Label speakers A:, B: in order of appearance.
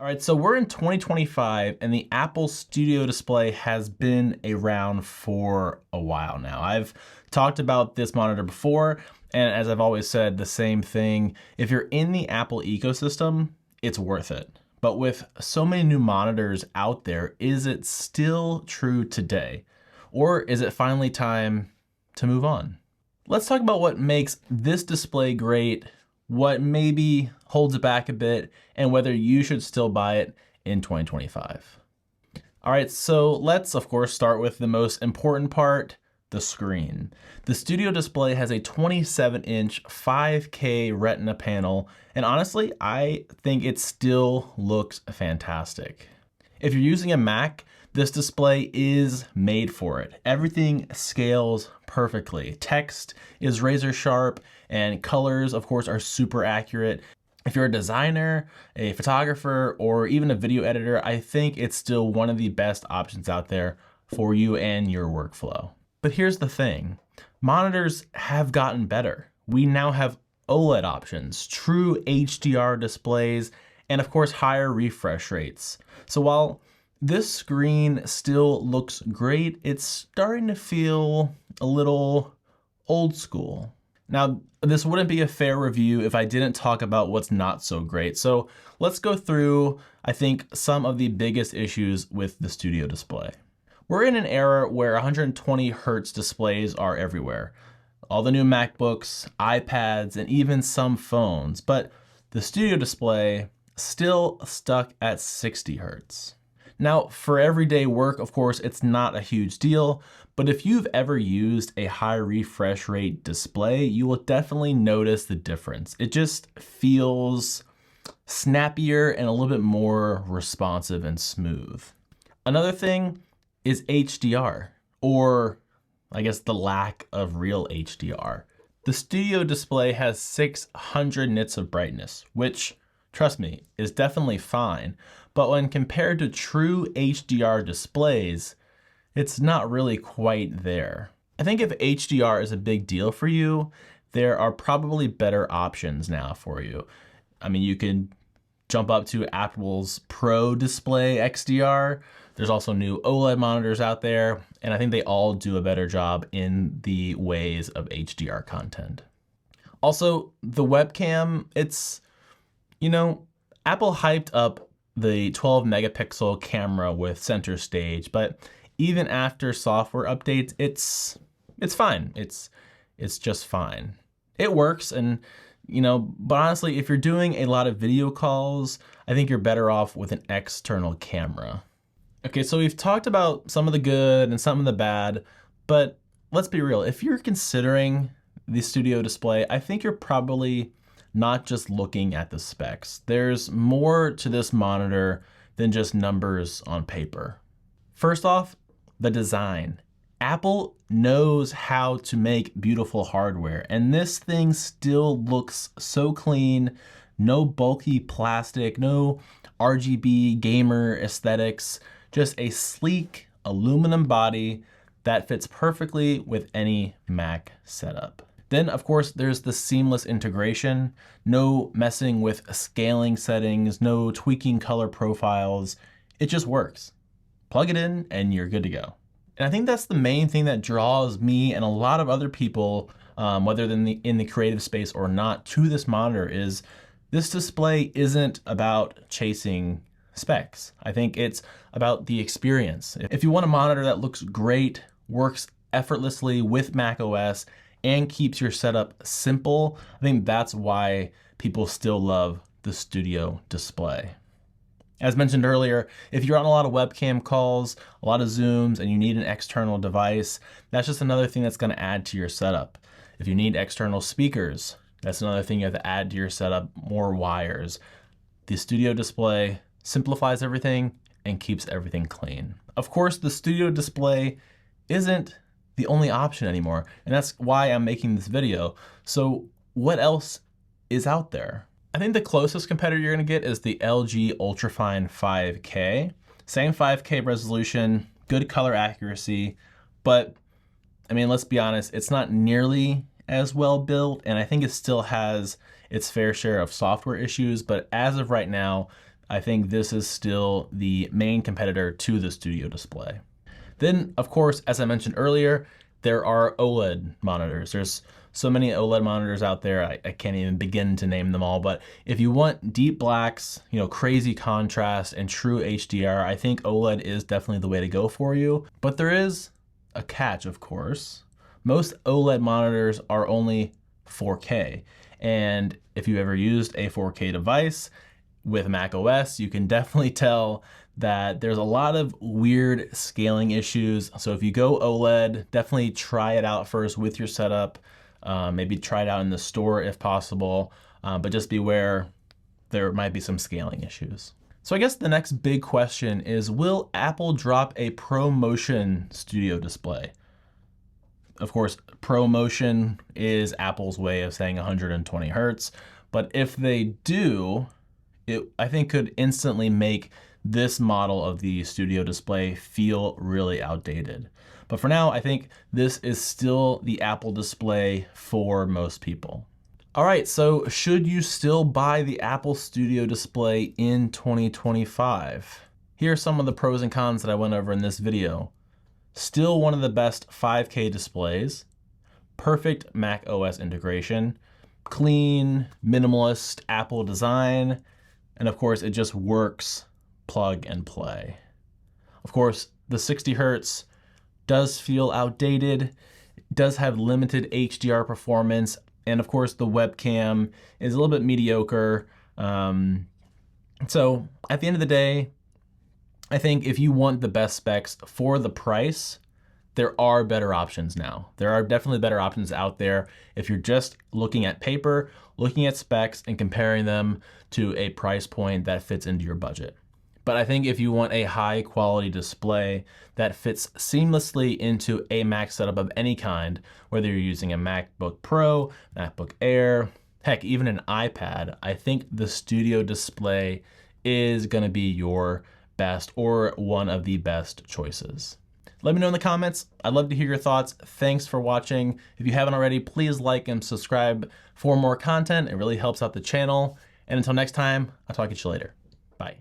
A: All right, so we're in 2025 and the Apple Studio Display has been around for a while now. I've talked about this monitor before, and as I've always said, the same thing. If you're in the Apple ecosystem, it's worth it. But with so many new monitors out there, is it still true today? Or is it finally time to move on? Let's talk about what makes this display great, what maybe holds it back a bit, and whether you should still buy it in 2025. All right, so let's of course start with the most important part, the screen. The Studio Display has a 27-inch 5K Retina panel, and honestly, I think it still looks fantastic. If you're using a Mac, this display is made for it. Everything scales perfectly. Text is razor sharp and colors, of course, are super accurate. If you're a designer, a photographer, or even a video editor, I think it's still one of the best options out there for you and your workflow. But here's the thing, monitors have gotten better. We now have OLED options, true HDR displays, and of course, higher refresh rates. So while this screen still looks great, it's starting to feel a little old school. Now, this wouldn't be a fair review if I didn't talk about what's not so great. So let's go through, I think, some of the biggest issues with the Studio Display. We're in an era where 120 Hertz displays are everywhere. All the new MacBooks, iPads, and even some phones, but the Studio Display still stuck at 60 Hertz. Now, for everyday work, of course, it's not a huge deal, but if you've ever used a high refresh rate display, you will definitely notice the difference. It just feels snappier and a little bit more responsive and smooth. Another thing is HDR, or I guess the lack of real HDR. The Studio Display has 600 nits of brightness, which, trust me, is definitely fine. But when compared to true HDR displays, it's not really quite there. I think if HDR is a big deal for you, there are probably better options now for you. I mean, you can jump up to Apple's Pro Display XDR. There's also new OLED monitors out there, and I think they all do a better job in the ways of HDR content. Also, the webcam, Apple hyped up the 12 megapixel camera with center stage, but even after software updates, it's fine. It's just fine. It works, and but honestly, if you're doing a lot of video calls, I think you're better off with an external camera. Okay, so we've talked about some of the good and some of the bad, but let's be real. If you're considering the Studio Display, I think you're probably not just looking at the specs. There's more to this monitor than just numbers on paper. First off, the design. Apple knows how to make beautiful hardware, and this thing still looks so clean. No bulky plastic, no RGB gamer aesthetics, just a sleek aluminum body that fits perfectly with any Mac setup. Then, of course, there's the seamless integration, no messing with scaling settings, no tweaking color profiles. It just works. Plug it in and you're good to go. And I think that's the main thing that draws me and a lot of other people, whether in the creative space or not, to this monitor is this display isn't about chasing specs. I think it's about the experience. If you want a monitor that looks great, works effortlessly with macOS, and keeps your setup simple, I think that's why people still love the Studio Display. As mentioned earlier, if you're on a lot of webcam calls, a lot of Zooms, and you need an external device, that's just another thing that's going to add to your setup. If you need external speakers, that's another thing you have to add to your setup, more wires. The Studio Display simplifies everything and keeps everything clean. Of course, the Studio Display isn't the only option anymore, and that's why I'm making this video. So what else is out there? I think the closest competitor you're gonna get is the LG Ultrafine 5K. Same 5K resolution, good color accuracy, but I mean, let's be honest, it's not nearly as well built, and I think it still has its fair share of software issues, but as of right now, I think this is still the main competitor to the Studio Display. Then, of course, as I mentioned earlier, there are OLED monitors. There's so many OLED monitors out there, I can't even begin to name them all. But if you want deep blacks, crazy contrast and true HDR, I think OLED is definitely the way to go for you. But there is a catch, of course. Most OLED monitors are only 4K. And if you ever used a 4K device with Mac OS, you can definitely tell that there's a lot of weird scaling issues. So if you go OLED, definitely try it out first with your setup. Maybe try it out in the store if possible, but just beware, there might be some scaling issues. So I guess the next big question is, will Apple drop a ProMotion Studio Display? Of course, ProMotion is Apple's way of saying 120 Hertz, but if they do, it I think could instantly make this model of the Studio Display feel really outdated. But for now, I think this is still the Apple display for most people. All right, so should you still buy the Apple Studio Display in 2025? Here are some of the pros and cons that I went over in this video. Still one of the best 5K displays, perfect Mac OS integration, clean, minimalist Apple design, and of course it just works plug and play. Of course, the 60 Hertz does feel outdated, it does have limited HDR performance, and of course the webcam is a little bit mediocre. So at the end of the day, I think if you want the best specs for the price, there are better options now. There are definitely better options out there if you're just looking at paper, looking at specs, and comparing them to a price point that fits into your budget. But I think if you want a high quality display that fits seamlessly into a Mac setup of any kind, whether you're using a MacBook Pro, MacBook Air, heck, even an iPad, I think the Studio Display is gonna be your best or one of the best choices. Let me know in the comments. I'd love to hear your thoughts. Thanks for watching. If you haven't already, please like and subscribe for more content. It really helps out the channel. And until next time, I'll talk to you later. Bye.